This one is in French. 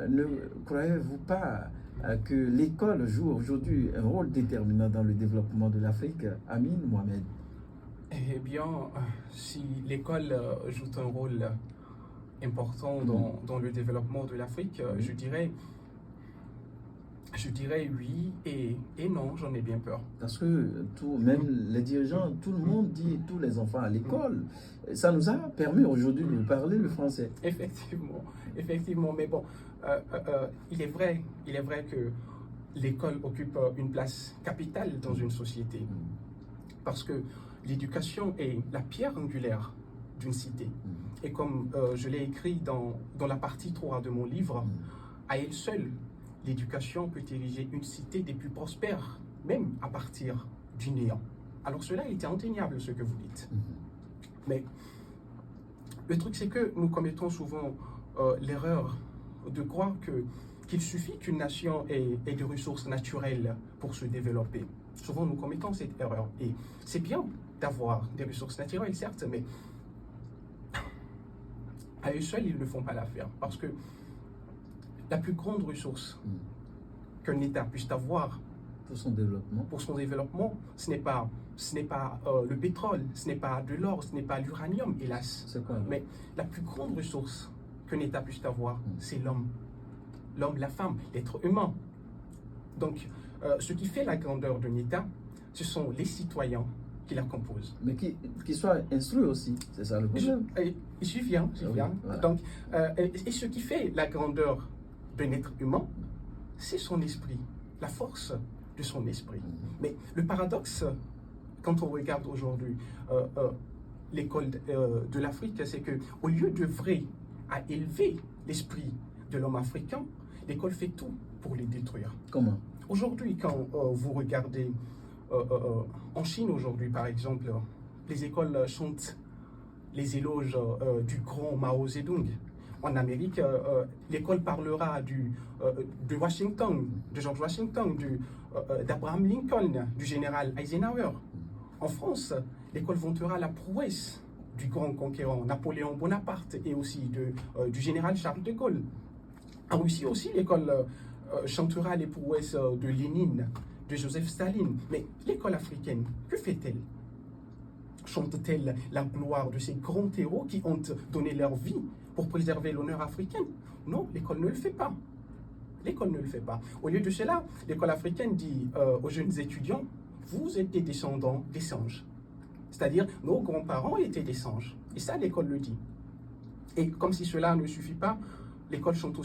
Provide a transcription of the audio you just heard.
ne croyez-vous pas que l'école joue aujourd'hui un rôle déterminant dans le développement de l'Afrique? Amin Mohamed. Eh bien, si l'école joue un rôle important dans le développement de l'Afrique, je dirais oui et non, j'en ai bien peur. Parce que même les dirigeants, tout le monde dit, tous les enfants à l'école, ça nous a permis aujourd'hui de parler le français. Effectivement, mais bon, il est vrai que l'école occupe une place capitale dans une société, parce que l'éducation est la pierre angulaire d'une cité. Et comme je l'ai écrit dans la partie 3 de mon livre, à elle seule, l'éducation peut ériger une cité des plus prospères, même à partir du néant. Alors cela était indéniable, ce que vous dites. Mais le truc, c'est que nous commettons souvent l'erreur de croire qu'il suffit qu'une nation ait des ressources naturelles pour se développer. Souvent, nous commettons cette erreur. Et c'est bien d'avoir des ressources naturelles, certes, mais à eux seuls, ils ne font pas l'affaire. Parce que la plus grande ressource qu'un État puisse avoir pour son développement, ce n'est pas le pétrole, ce n'est pas de l'or, ce n'est pas l'uranium, hélas. C'est quoi, mais la plus grande ressource qu'un État puisse avoir, c'est l'homme. L'homme, la femme, l'être humain. Donc, ce qui fait la grandeur d'un État, ce sont les citoyens qui la composent. Mais qui soient instruits aussi, c'est ça le problème. J'y viens. Voilà. Donc, et ce qui fait la grandeur d'un être humain, c'est son esprit, la force de son esprit. Mais le paradoxe, quand on regarde aujourd'hui l'école de l'Afrique, c'est qu'au lieu d'œuvrer à élever l'esprit de l'homme africain, l'école fait tout pour les détruire. Comment? Aujourd'hui, quand vous regardez en Chine aujourd'hui, par exemple, les écoles chantent les éloges du grand Mao Zedong. En Amérique, l'école parlera de Washington, de George Washington, d'Abraham Lincoln, du général Eisenhower. En France, l'école vantera la prouesse du grand conquérant Napoléon Bonaparte et aussi du général Charles de Gaulle. En Russie aussi, l'école chantera les prouesses de Lénine, de Joseph Staline. Mais l'école africaine, que fait-elle? Chante-t-elle la gloire de ces grands héros qui ont donné leur vie pour préserver l'honneur africain? Non, l'école ne le fait pas. L'école ne le fait pas. Au lieu de cela, l'école africaine dit aux jeunes étudiants, vous êtes des descendants des singes. C'est-à-dire, nos grands-parents étaient des singes. Et ça, l'école le dit. Et comme si cela ne suffit pas, l'école chante aussi